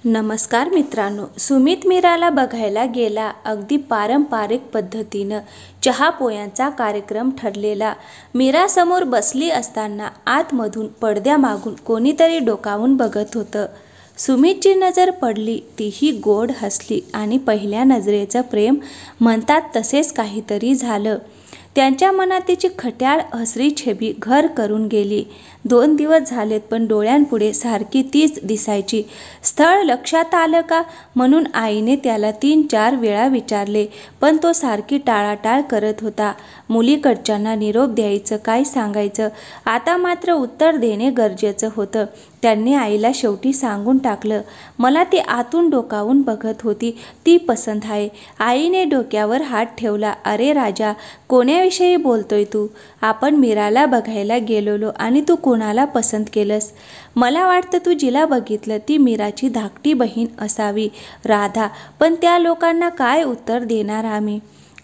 नमस्कार मित्रांनो, सुमित मीराला बघायला गेला. अगदी पारंपरिक पद्धतीनं चहापोयांचा कार्यक्रम ठरलेला. मीरा समोर बसली असताना आतमधून पडद्यामागून कोणीतरी डोकावून बघत होतं. सुमितची नजर पडली. तीही गोड हसली आणि पहिल्या नजरेचं प्रेम म्हणतात तसेच काहीतरी झालं. त्यांच्या मनात तिची खट्याळ हसरी छबी घर करून गेली. 2 दिवस झालेत पण डोळ्यांपुढे सारखी तीच दिसायची. स्थळ लक्षात आलं का म्हणून आईने त्याला 3-4 वेळा विचारले, पण तो सारखी टाळाटाळ करत होता. मुलीकडच्यांना निरोप द्यायचं, काय सांगायचं, आता मात्र उत्तर देणे गरजेचं होतं. त्यांनी आईला शेवटी सांगून टाकलं, मला ती आतून डोकावून बघत होती, ती पसंत आहे. आईने डोक्यावर हात ठेवला. अरे राजा, कोण्याविषयी बोलतोय तू? आपण मीराला बघायला गेलेलो आणि तू कोणाला पसंत केलंस? मला वाटतं तू जिला बघितलं ती मीराची धाकटी बहीण असावी, राधा. पण त्या लोकांना काय उत्तर देणार आम्ही?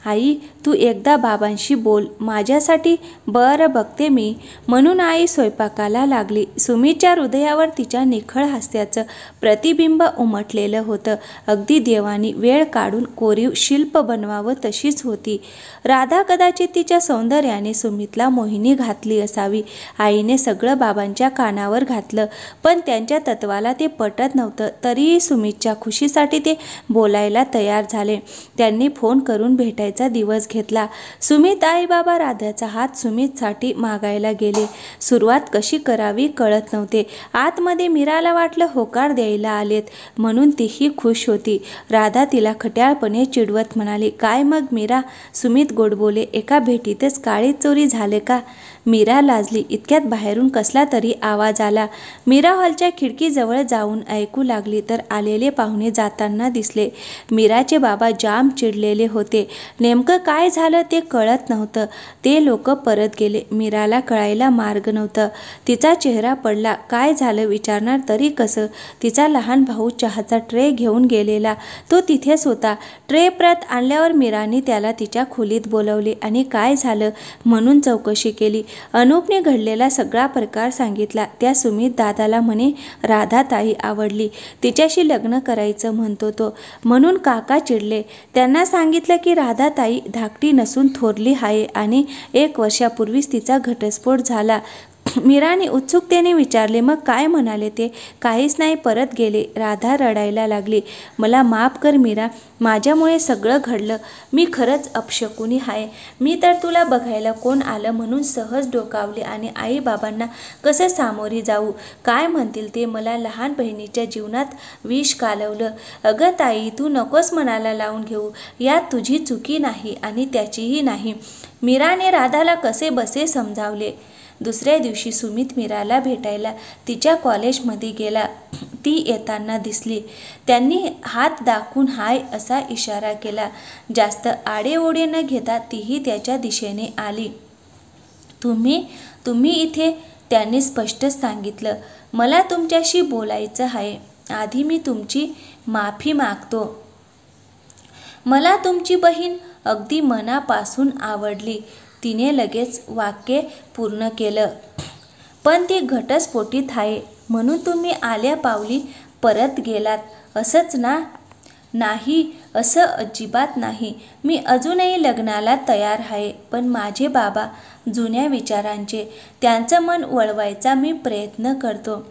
आई, तू एकदा बाबांशी बोल माझ्यासाठी. बरं, बघते मी, म्हणून आई स्वयंपाकाला लागली. सुमितच्या हृदयावर तिच्या निखळ हास्याचं प्रतिबिंब उमटलेलं होतं. अगदी देवानी वेळ काढून कोरीव शिल्प बनवावं तशीच होती. राधा कदाचित तिच्या सौंदर्याने सुमितला मोहिनी घातली असावी. आईने सगळं बाबांच्या कानावर घातलं, पण त्यांच्या तत्वाला ते पटत नव्हतं. तरीही सुमितच्या खुशीसाठी ते बोलायला तयार झाले. त्यांनी फोन करून भेटायचा दिवस घेतला. सुमित आई बाबा राधाचा हात सुमितसाठी मागायला गेले. सुरुवात कशी करावी कळत नव्हते. आतमध्ये मीराला वाटलं होकार द्यायला आलेत म्हणून तीही खुश होती. राधा तिला खट्याळपणे चिडवत म्हणाली, काय मग मीरा? सुमित गोड बोले, एका भेटीतच काळी चोरी झाले का? मीरा लाजली. इतक्यात बाहेरून कसला तरी आवाज आला. मीरा हॉलच्या खिडकीजवळ जाऊन ऐकू लागली तर आलेले पाहुणे जाताना दिसले. मीराचे बाबा जाम चिडलेले होते. नेमकं काय झालं ते कळत नव्हतं. ते लोक परत गेले. मीराला कळायला मार्ग नव्हतं. तिचा चेहरा पडला. काय झालं विचारणार तरी कसं? तिचा लहान भाऊ चहाचा ट्रे घेऊन गेलेला, तो तिथेच होता. ट्रे परत आणल्यावर मीराने त्याला तिच्या खोलीत बोलवले आणि काय झालं म्हणून चौकशी केली. अनूपने घडलेला सगळा प्रकार सांगितला. त्या सुमित दादाला म्हणे राधा ताई आवडली, तिच्याशी लग्न करायचं म्हणतो तो, म्हणून काका चिडले. त्यांना सांगितलं की राधा ताई धाकटी नसून थोरली आहे आणि 1 वर्षापूर्वीच तिचा घटस्फोट झाला. मीराने उत्सुकतेने विचारले, मग काय म्हणाले ते? काहीच नाही, परत गेले. राधा रडायला लागली. मला माफ कर मीरा, माझ्यामुळे सगळं घडलं. मी खरंच अपशकुनी आहे. मी तर तुला बघायला कोण आलं म्हणून सहज डोकावले आणि आई बाबांना कसं सामोरी जाऊ, काय म्हणतील ते. मला लहान बहिणीच्या जीवनात विष कालवलं. अगं ताई, तू नकोस मनाला लावून घेऊ. यात तुझी चुकी नाही आणि त्याचीही नाही. मीराने राधाला कसे बसे समजावले. दुसऱ्या दिवशी सुमित मीराला भेटायला तिच्या कॉलेजमध्ये गेला. ती येताना दिसली. त्यांनी हात दाखवून हाय असा इशारा केला. जास्त आडेओढे न घेता तीही त्याच्या दिशेने आली. तुम्ही इथे? त्यांनी स्पष्ट सांगितलं. मला तुमच्याशी बोलायचं आहे. आधी मी तुमची माफी मागतो. मला तुमची बहीण अगदी मनापासून आवडली. तिने लगेच वाक्य पूर्ण केलं. पण ती घटस्फोटीत आहे म्हणून तुम्ही आल्या पावली परत गेलात असंच ना? नाही, असं अजिबात नाही. मी अजूनही लग्नाला तयार आहे. पण माझे बाबा जुन्या विचारांचे, त्यांचं मन वळवायचा मी प्रयत्न करतो.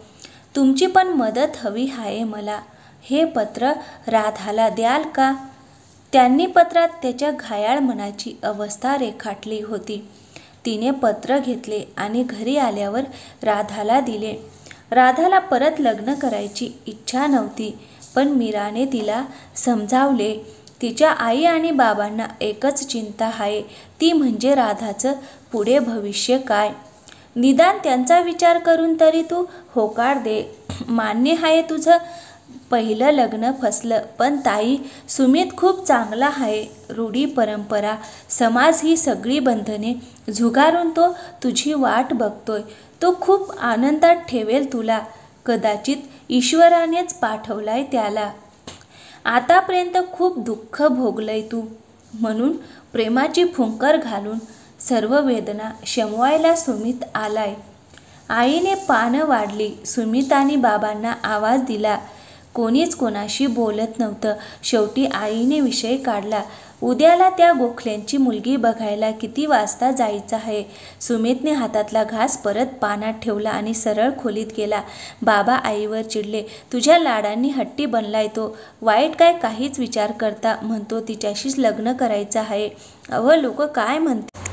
तुमची पण मदत हवी आहे मला. हे पत्र राधाला द्याल का? त्यांनी पत्रात त्याच्या घायाळ मनाची अवस्था रेखाटली होती. तिने पत्र घेतले आणि घरी आल्यावर राधाला दिले. राधाला परत लग्न करायची इच्छा नव्हती, पण मीराने तिला समजावले. तिच्या आई आणि बाबांना एकच चिंता आहे, ती म्हणजे राधाचं पुढे भविष्य काय. निदान त्यांचा विचार करून तरी तू होकार दे. मान्य आहे तुझं पहिलं लग्न फसलं, पण ताई, सुमित खूप चांगला आहे. रूढी परंपरा समाज ही सगळी बंधने झुगारून तो तुझी वाट बघतोय. तो खूप आनंदात ठेवेल तुला. कदाचित ईश्वरानेच पाठवलाय त्याला. आतापर्यंत खूप दुःख भोगलंय तू, म्हणून प्रेमाची फुंकर घालून सर्व वेदना शमवायला सुमित आलाय. आईने पानं वाढली. सुमित आणि बाबांना आवाज दिला. कोणीच कोणाशी बोलत नव्हतं. शेवटी आईने विषय काढला. उद्याला त्या गोखल्यांची मुलगी बघायला किती वाजता जायचं आहे? सुमितने हातातला घास परत पानात ठेवला आणि सरळ खोलीत गेला. बाबा आईवर चिडले. तुझ्या लाडांनी हट्टी बनलाय तो. वाईट काय काहीच विचार करता म्हणतो तिच्याशीच लग्न करायचं आहे. लोक काय म्हणतात?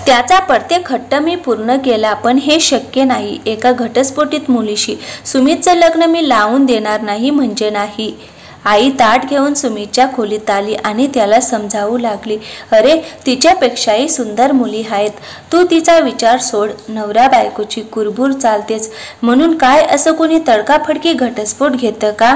त्याचा प्रत्येक हट्ट मी पूर्ण केला, पण हे शक्य नाही एका घटस्फोटित मुलीशी. सुमितचं लग्न मी लावून देणार नाही म्हणजे नाही. आई ताट घेऊन सुमितच्या खोलीत आली आणि त्याला समजावू लागली. अरे, तिच्यापेक्षाही सुंदर मुली आहेत. तू तिचा विचार सोड. नवरा बायकोची कुरबुर चालतेच म्हणून काय असं कोणी तडकाफडकी घटस्फोट घेतं का?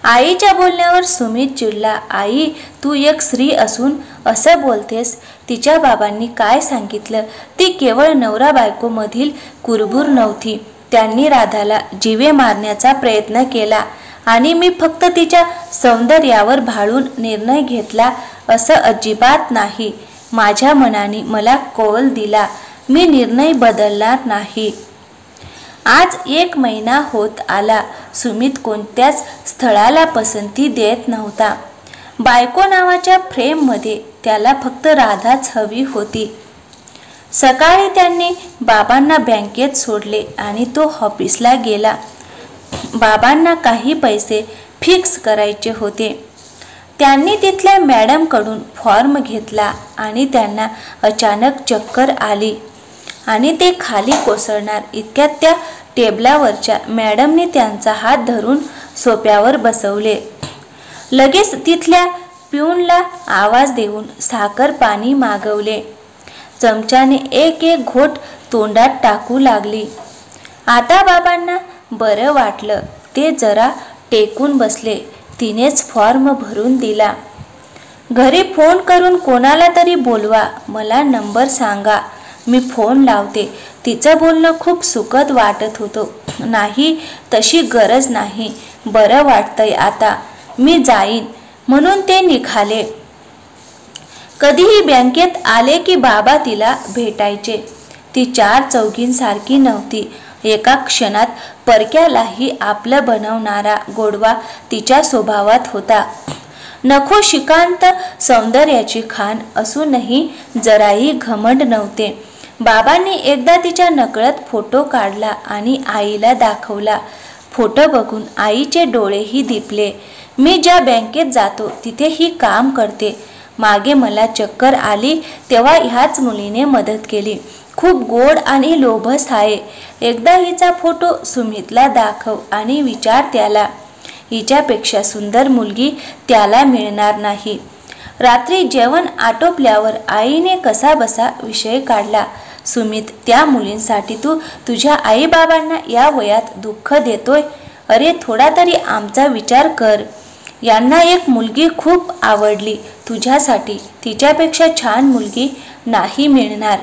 आईच्या बोलण्यावर सुमित चिडला. आई, तू एक स्त्री असून असं बोलतेस? तिच्या बाबांनी काय सांगितलं? ती केवळ नवरा बायकोमधील कुरबुर नव्हती. त्यांनी राधाला जीवे मारण्याचा प्रयत्न केला आणि मी फक्त तिच्या सौंदर्यावर भाळून निर्णय घेतला असं अजिबात नाही. माझ्या मनाने मला कौल दिला. मी निर्णय बदलणार नाही. आज 1 महिना होत आला. सुमित कोणत्याच स्थळाला पसंती देत नव्हता. बायको नावाच्या फ्रेममध्ये त्याला फक्त राधाच हवी होती. सकाळी त्यांनी बाबांना बँकेत सोडले आणि तो ऑफिसला गेला. बाबांना काही पैसे फिक्स करायचे होते. त्यांनी तिथल्या मॅडमकडून फॉर्म घेतला आणि त्यांना अचानक चक्कर आली आणि ते खाली कोसळणार इतक्यात त्या टेबलावरच्या मॅडमने त्यांचा हात धरून सोफ्यावर बसवले. लगेच तिथल्या पिऊनला आवाज देऊन साखर पाणी मागवले. चमच्याने एक एक घोट तोंडात टाकू लागली. आता बाबांना बरं वाटलं. ते जरा टेकून बसले. तिनेच फॉर्म भरून दिला. घरी फोन करून कोणाला तरी बोलवा. मला नंबर सांगा, मी फोन लावते. तिचं बोलणं खूप सुखद वाटत होतं. नाही, तशी गरज नाही. बरं वाटतंय आता. मी जाईन म्हणून ते निघाले. कधीही बँकेत आले की बाबा तिला भेटायचे. ती 4 चौघींसारखी नव्हती. एका क्षणात परक्यालाही आपलं बनवणारा गोडवा तिच्या स्वभावात होता. नखोशिकांत सौंदर्याची खाण असूनही जराही घमंड नव्हते. बाबांनी एकदा तिच्या नकळत फोटो काढला आणि आईला दाखवला. फोटो बघून आईचे डोळेही दिपले. मी ज्या बँकेत जातो तिथे ही काम करते. मागे मला चक्कर आली तेव्हा ह्याच मुलीने मदत केली. खूप गोड आणि लोभस आहे. एकदा हिचा फोटो सुमितला दाखव आणि विचार त्याला, हिच्यापेक्षा सुंदर मुलगी त्याला मिळणार नाही. रात्री जेवण आटोपल्यावर आईने कसाबसा विषय काढला. सुमित, त्या मुलींसाठी तू तुझ्या आईबाबांना या वयात दुःख देतोय? अरे, थोडा तरी आमचा विचार कर. यांना एक मुलगी खूप आवडली तुझ्यासाठी. तिच्यापेक्षा छान मुलगी नाही मिळणार.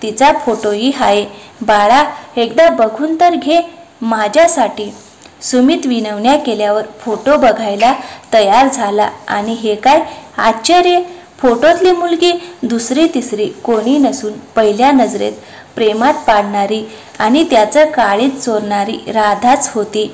तिचा फोटोही आहे. बाळा, एकदा बघून तर घे माझ्यासाठी. सुमित विनवण्या केल्यावर फोटो बघायला तयार झाला आणि हे काय आश्चर्य, फोटोतली मुलगी दुसरी तिसरी कोणी नसून पहिल्या नजरेत प्रेमात पाडणारी आणि त्याचं काळीज चोरणारी राधाच होती.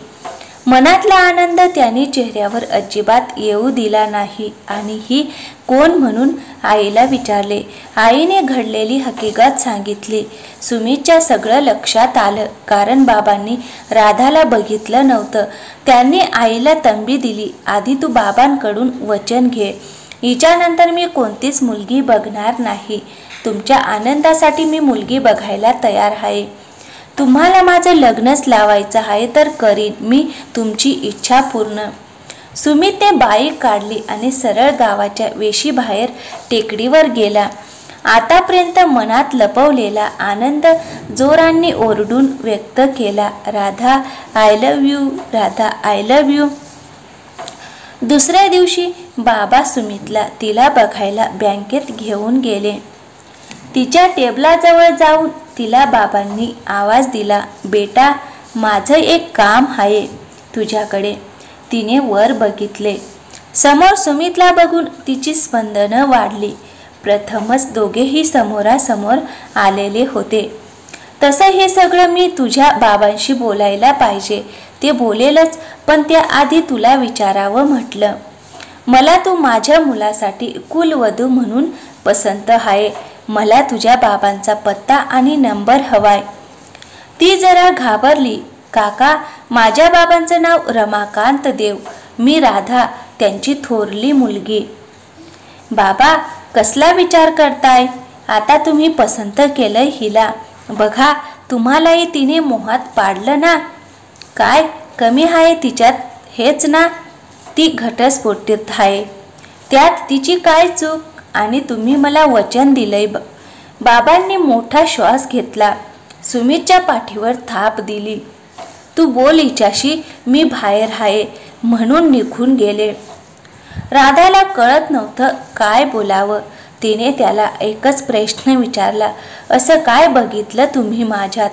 मनातला आनंद त्याने चेहऱ्यावर अजिबात येऊ दिला नाही आणि ही कोण म्हणून आईला विचारले. आईने घडलेली हकीकत सांगितली. सुमितच्या सगळं लक्षात आलं, कारण बाबांनी राधाला बघितलं नव्हतं. त्यांनी आईला तंबी दिली, आधी तू बाबांकडून वचन घे. हिच्यानंतर मी कोणतीच मुलगी बघणार नाही. तुमच्या आनंदासाठी मी मुलगी बघायला तयार आहे. तुम्हाला माझं लग्नच लावायचं आहे तर करीन मी तुमची इच्छा पूर्ण. सुमितने बाईक काढली आणि सरळ गावाच्या वेशीबाहेर टेकडीवर गेला. आतापर्यंत मनात लपवलेला आनंद जोरांनी ओरडून व्यक्त केला. Radha, I love you. Radha, I love you. दुसऱ्या दिवशी बाबा सुमितला तिला बघायला बँकेत घेऊन गेले. तिच्या टेबलाजवळ जाऊन तिला बाबांनी आवाज दिला. बेटा, माझं एक काम आहे तुझ्याकडे. तिने वर बघितले. समोर सुमितला बघून तिची स्पंदनं वाढली. प्रथमच दोघेही समोरासमोर आलेले होते. तसं हे सगळं मी तुझ्या बाबांशी बोलायला पाहिजे. ते बोलेलच, पण त्याआधी तुला विचारावं म्हटलं. मला तू माझ्या मुलासाठी कुलवधू म्हणून पसंत आहे. मला तुझ्या बाबांचा पत्ता आणि नंबर हवाय. ती जरा घाबरली. काका, माझ्या बाबांचं नाव रमाकांत देव. मी राधा, त्यांची थोरली मुलगी. बाबा, कसला विचार करताय? आता तुम्ही पसंत केलंय हिला. बघा, तुम्हालाही तिने मोहात पाडलं ना. काय कमी आहे तिच्यात? हेच ना, ती घटस्फोटित आहे. त्यात तिची काय चूक? आणि तुम्ही मला वचन दिलंय. बाबांनी मोठा श्वास घेतला. सुमितच्या पाठीवर थाप दिली. तू बोल हिच्याशी, मी बाहेर आहे म्हणून निघून गेले. राधाला कळत नव्हतं काय बोलावं. तिने त्याला एकच प्रश्न विचारला, असं काय बघितलं तुम्ही माझ्यात?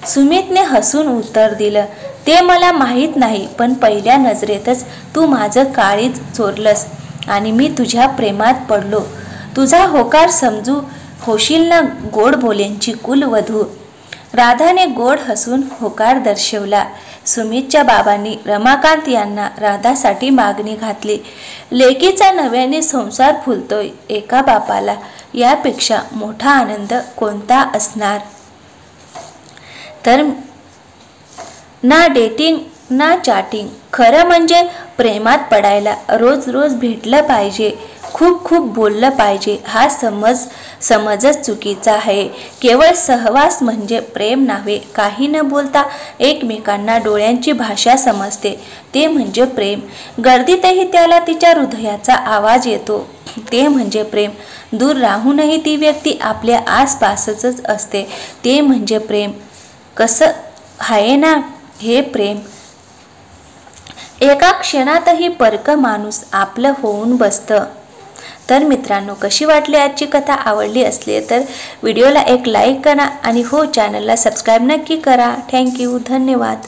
सुमितने हसून उत्तर दिलं, ते मला माहीत नाही, पण पहिल्या नजरेतच तू माझं काळीज चोरलंस आणि मी तुझ्या प्रेमात पडलो. तुझा होकार समजू होशील ना गोड बोलेंची कुलवधू. राधाने गोड हसून होकार दर्शवला. सुमितच्या बाबांनी रमाकांत यांना राधासाठी मागणी घातली. लेकीचा नव्याने संसार फुलतोय. एका बापाला यापेक्षा मोठा आनंद कोणता असणार? तर ना डेटिंग ना चॅटिंग. खरं म्हणजे प्रेमात पडायला रोज रोज भेटलं पाहिजे, खूप खूप बोललं पाहिजे. हा समजच चुकीचा आहे. केवळ सहवास म्हणजे प्रेम नव्हे. काही न बोलता एकमेकांना डोळ्यांची भाषा समजते, ते म्हणजे प्रेम. गर्दीतही त्याला तिच्या हृदयाचा आवाज येतो, ते म्हणजे प्रेम. दूर राहूनही ती व्यक्ती आपल्या आसपासच असते, ते म्हणजे प्रेम. कसं आहे ना हे प्रेम? एका क्षणातही परक माणूस आपलं होऊन बसतं. तर मित्रांनो, कशी वाटली आजची कथा? आवडली असली तर व्हिडिओला एक लाईक करा आणि हो, चॅनलला सबस्क्राईब नक्की करा. थँक्यू, धन्यवाद.